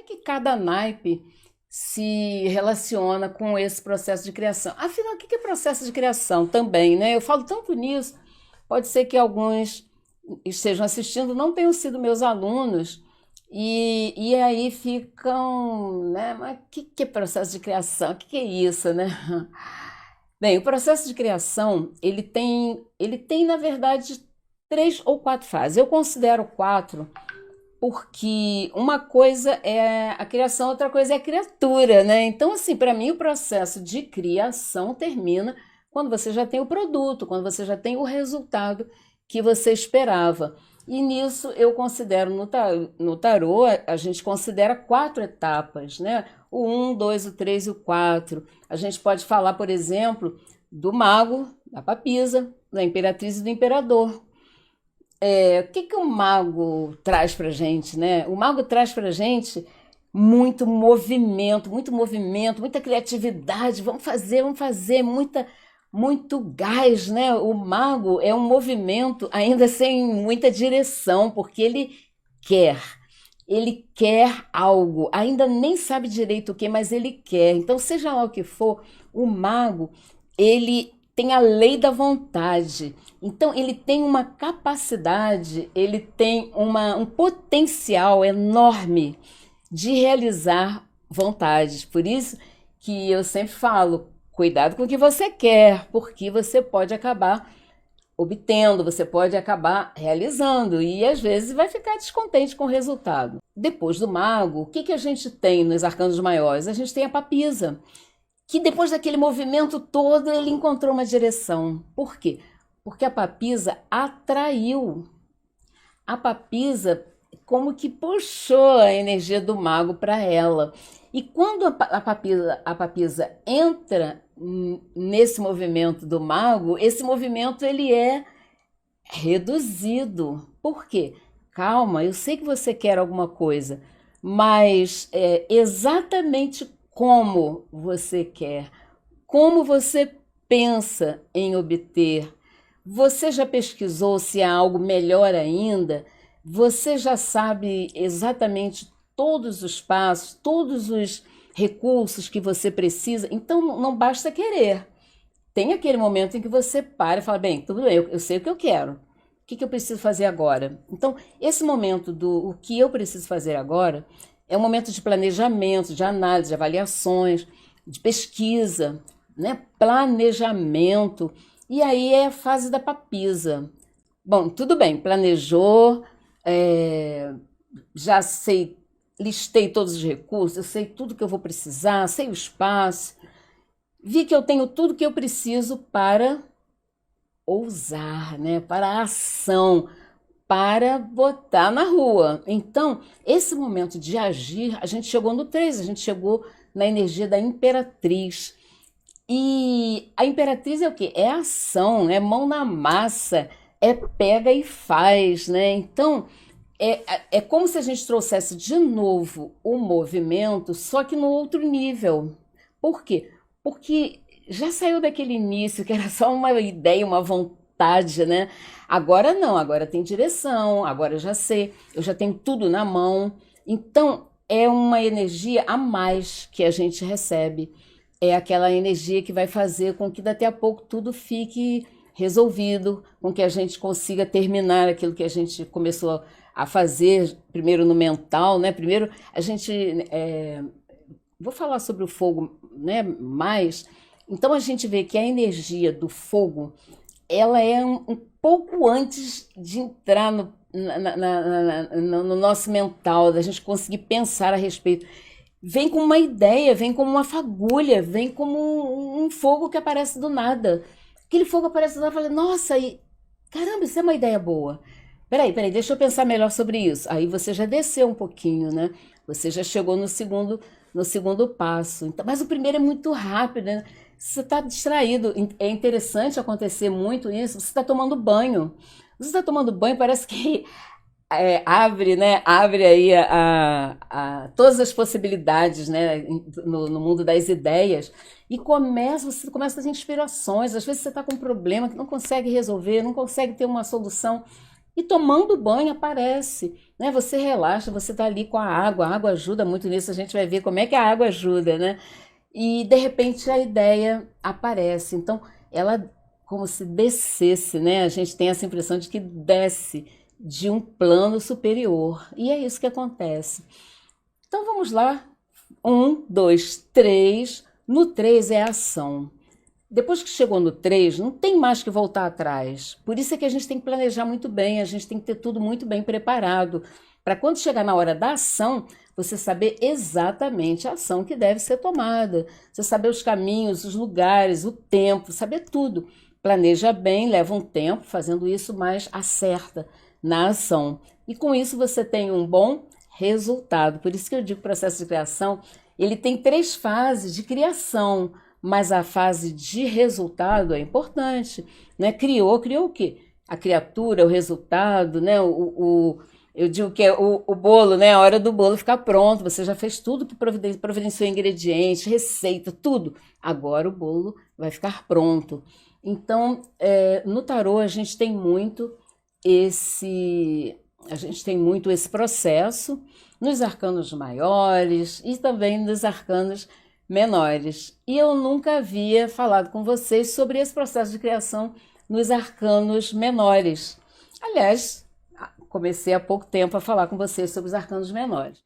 que cada naipe se relaciona com esse processo de criação? Afinal, o que é processo de criação também, né? Eu falo tanto nisso, pode ser que alguns estejam assistindo, não tenham sido meus alunos, e aí ficam, né? Mas o que é processo de criação? O que é isso, né? Bem, o processo de criação, ele tem, na verdade, 3 ou 4 fases. Eu considero 4 porque uma coisa é a criação, outra coisa é a criatura, né? Então, assim, para mim, o processo de criação termina quando você já tem o produto, quando você já tem o resultado que você esperava. E nisso eu considero no tarô, a gente considera 4 etapas, né? O um, 2, o 3 e o 4. A gente pode falar, por exemplo, do mago, da papisa, da imperatriz e do imperador. O que o mago traz pra gente, né? O mago traz pra gente muito movimento, muita criatividade. Vamos fazer, muito gás, né? O mago é um movimento ainda sem muita direção, porque quer. Ele quer algo, ainda nem sabe direito o que, mas ele quer. Então, seja lá o que for, o mago, ele tem a lei da vontade. Então, ele tem uma capacidade, ele tem um potencial enorme de realizar vontades. Por isso que eu sempre falo, cuidado com o que você quer, porque você pode acabar obtendo, você pode acabar realizando e às vezes vai ficar descontente com o resultado. Depois do mago, o que a gente tem nos arcanos maiores? A gente tem a papisa, que depois daquele movimento todo ele encontrou uma direção. Por quê? Porque a papisa atraiu. A papisa como que puxou a energia do mago para ela. E quando a papisa entra nesse movimento do mago, esse movimento ele é reduzido. Por quê? Calma, eu sei que você quer alguma coisa, mas exatamente como você quer, como você pensa em obter. Você já pesquisou se há algo melhor ainda? Você já sabe exatamente todos os passos, todos os recursos que você precisa? Então não basta querer. Tem aquele momento em que você para e fala, bem, tudo bem, eu sei o que eu quero. O que eu preciso fazer agora? Então, esse momento do o que eu preciso fazer agora é um momento de planejamento, de análise, de avaliações, de pesquisa, né? Planejamento. E aí é a fase da papisa. Bom, tudo bem, planejou, é, já sei, listei todos os recursos, eu sei tudo que eu vou precisar, sei o espaço, vi que eu tenho tudo que eu preciso para ousar, né? Para a ação, para botar na rua. Então, esse momento de agir, a gente chegou no 3, a gente chegou na energia da imperatriz. E a imperatriz é o quê? É ação, é mão na massa, é pega e faz, né? Então, é como se a gente trouxesse de novo o movimento, só que no outro nível. Por quê? Porque já saiu daquele início que era só uma ideia, uma vontade, né? Agora não, agora tem direção, agora eu já sei, eu já tenho tudo na mão. Então, é uma energia a mais que a gente recebe. É aquela energia que vai fazer com que daqui a pouco tudo fique resolvido, com que a gente consiga terminar aquilo que a gente começou a fazer, primeiro no mental, né? Primeiro a gente, vou falar sobre o fogo, né? Mais, então a gente vê que a energia do fogo, ela é um pouco antes de entrar no nosso mental, da gente conseguir pensar a respeito. Vem com uma ideia, vem como uma fagulha, vem como um fogo que aparece do nada. Aquele fogo aparece do nada e fala, nossa, caramba, isso é uma ideia boa. Peraí, deixa eu pensar melhor sobre isso. Aí você já desceu um pouquinho, né? Você já chegou no segundo passo. Então, mas o primeiro é muito rápido, né? Você está distraído. É interessante acontecer muito isso. Você está tomando banho. Você está tomando banho, parece que abre, né? Abre aí todas as possibilidades, né? No mundo das ideias. E você começa a ter inspirações. Às vezes você está com um problema que não consegue resolver, não consegue ter uma solução. E tomando banho aparece. né? Você relaxa, você está ali com a água ajuda muito nisso, a gente vai ver como é que a água ajuda, né? E de repente a ideia aparece. Então, ela como se descesse, né? A gente tem essa impressão de que desce de um plano superior. E é isso que acontece. Então vamos lá. Um, dois, três. No três é ação. Depois que chegou no 3, não tem mais que voltar atrás. Por isso é que a gente tem que planejar muito bem, a gente tem que ter tudo muito bem preparado, para quando chegar na hora da ação, você saber exatamente a ação que deve ser tomada. Você saber os caminhos, os lugares, o tempo, saber tudo. Planeja bem, leva um tempo fazendo isso, mas acerta na ação. E com isso você tem um bom resultado. Por isso que eu digo que o processo de criação, ele tem 3 fases de criação, mas a fase de resultado é importante, né? Criou o quê? A criatura, o resultado, né? Eu digo que é o bolo, né? A hora do bolo ficar pronto, você já fez tudo que providenciou ingredientes, receita, tudo. Agora o bolo vai ficar pronto. Então, no tarô a gente tem muito esse processo nos arcanos maiores e também nos arcanos menores. E eu nunca havia falado com vocês sobre esse processo de criação nos arcanos menores. Aliás, comecei há pouco tempo a falar com vocês sobre os arcanos menores.